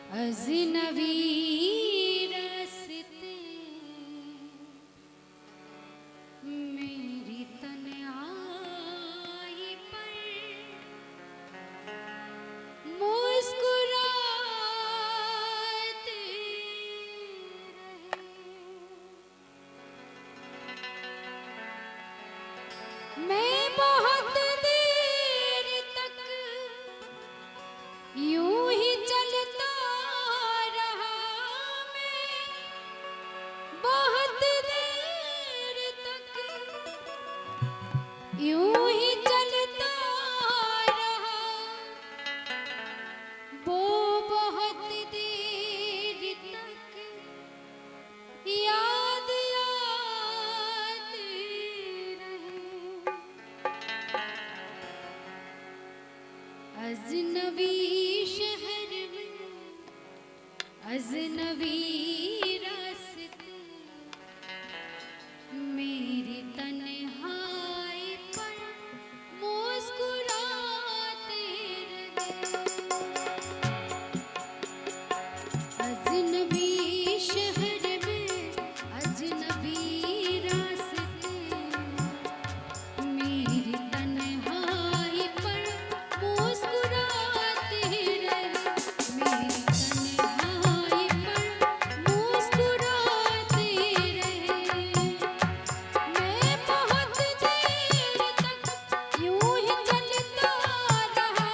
अजनबी रास्ते मेरी तन्हाई पर मुस्कुराते रहे। मैं बहुत देर तक यूं ही चलता रहा। मैं बहुत देर तक यूं ही चलता रहा। वो बहुत देर तक याद आती रहे। अजनबी शहर में अजनबी रास्ते मेरी तन्हाई पर मुस्कुराते रहे। अजनबी शहर में अजनबी रास्ते मेरी तन्हाई पर मुस्कुराते रहे। मेरी तन्हाई पर मुस्कुराते रहे। मैं बहुत देर तक यूं ही चलता रहा।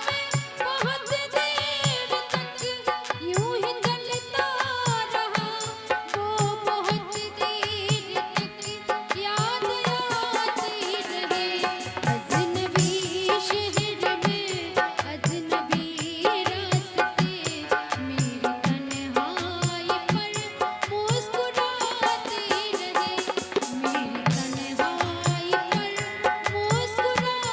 मैं बहुत देर तक यूं ही चलता रहा। वो बहुत देर तक याद आती रहे। अजनबी शहर में अजनबी रास्ते मेरी तन्हाई पर मुस्कुराते रहे। मेरी तन्हाई पर मुस्कुराते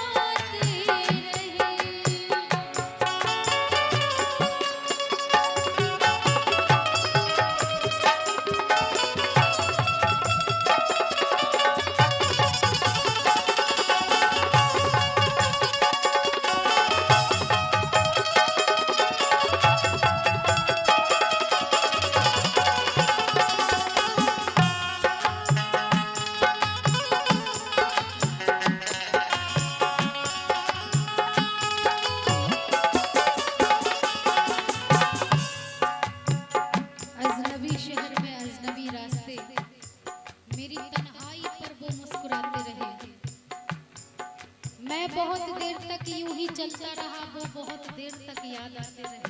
अजनबी शहर में अजनबी रास्ते मेरी तन्हाई पर वो मुस्कुराते रहे। मैं बहुत देर तक यूं ही चलता रहा। वो बहुत देर तक याद आते रहे।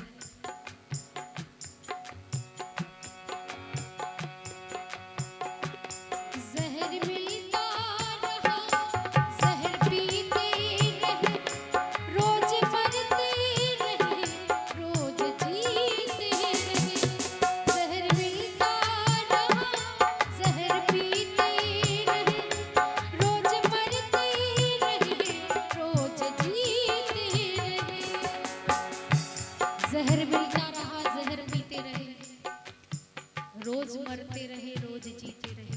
जहर मिलता रहा, जहर पीते रहे। रोज मरते रहे, रोज जीते रहे। जहर मिलता रहा, जहर पीते रहे। रोज मरते रहे, रोज जीते रहे। जहर मिलता रहा, जहर पीते रहे। रोज मरते रहे, रोज जीते रहे।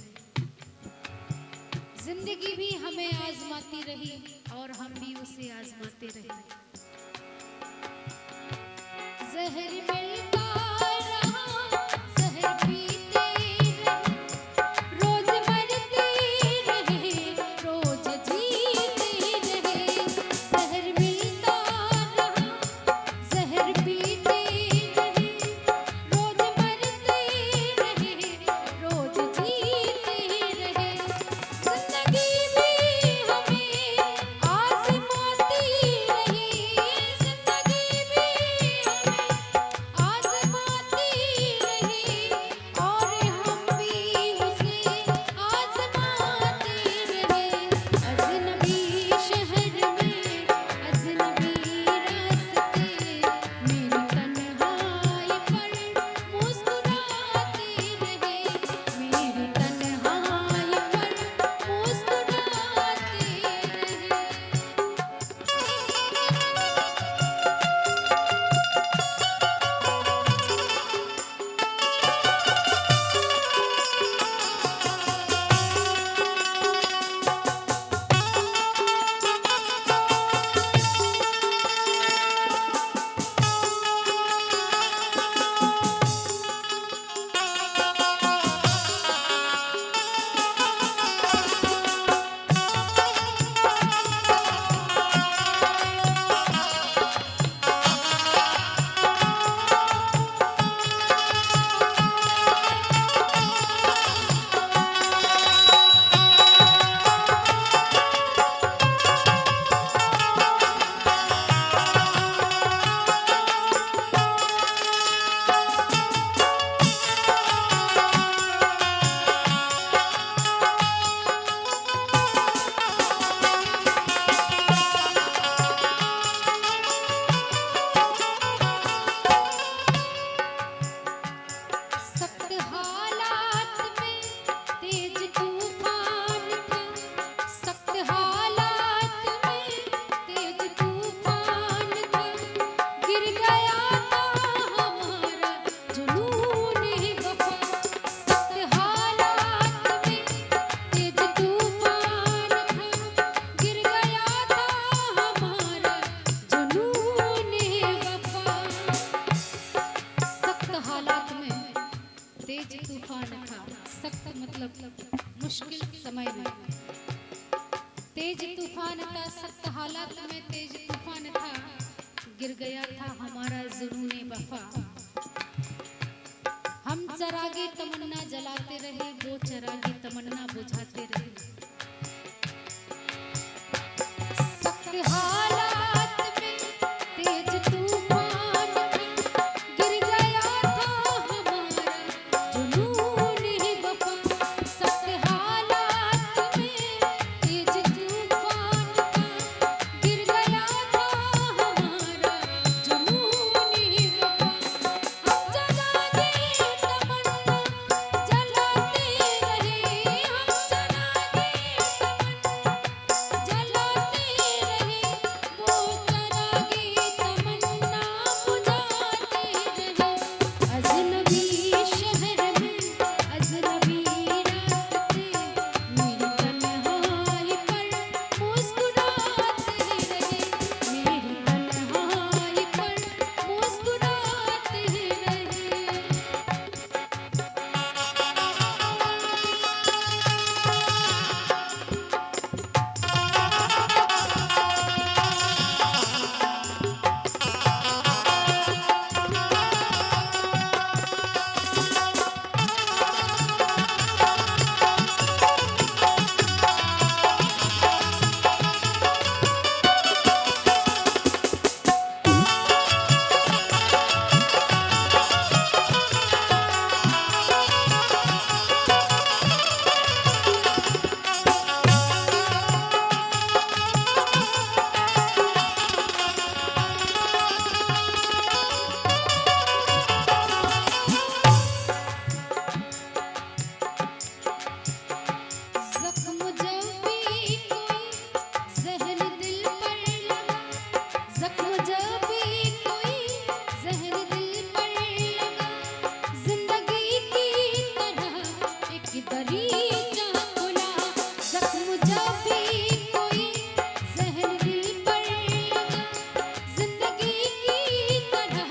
जिंदगी भी हमें आजमाती रही और हम भी उसे आजमाते रहे। जहर मिलता रहा, जहर पीते रहे। रोज मरते रहे, रोज जीते रहे। जहर मिलता रहा, जहर पीते रहे। रोज मरते रहे, रोज जीते रहे। जिंदगी भी हमें आजमाती रही। जिंदगी भी हमें तूफान था, सख्त हालात में तेज तूफान था, गिर गया था हमारा जुनूने वफा। हम चरागे तमन्ना जलाते रहे, वो चरागे तमन्ना बुझाते रहे। सख्त हालात में तेज तूफान था, गिर गया था हमारा जुनूने वफा। सख्त हालात में तेज तूफान था, गिर गया था हमारा जुनूने वफा। हम जलागे तमन्ना जलाते रहे, हम जलागे तमन्ना जलाते रहे, वो चरागे तमन्ना बुझाते रहे। अजनबी शहर में अजनबी रास्ते, मेरी तन्हाई पर मुस्कुराते रहे, मेरी तन्हाई पर मुस्कुराते रहे। जख्म जब भी कोई जहर दिल पर लगा, जख्म जब भी कोई जहर दिल पर लगा, जिंदगी की तरह एक दरीचा खुला। जख्म जब भी कोई जहर दिल पर लगा, जिंदगी की तरह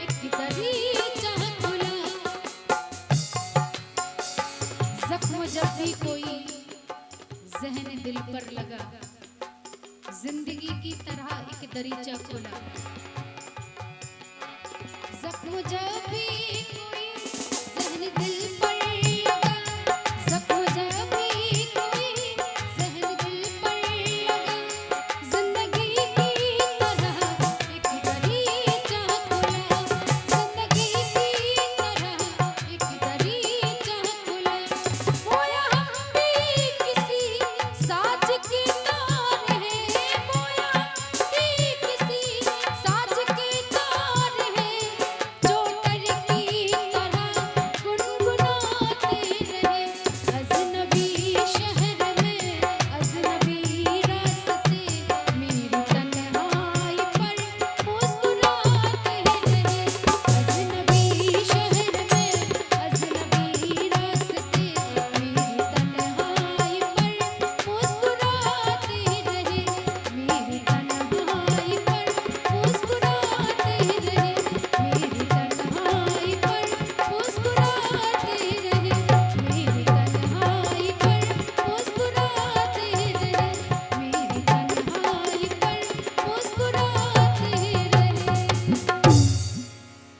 एक दरीचा खुला। जख्म जब भी कोई जहन दिल पर लगा, जिंदगी की तरह एक दरीचा खुला। जख्म जब भी कोई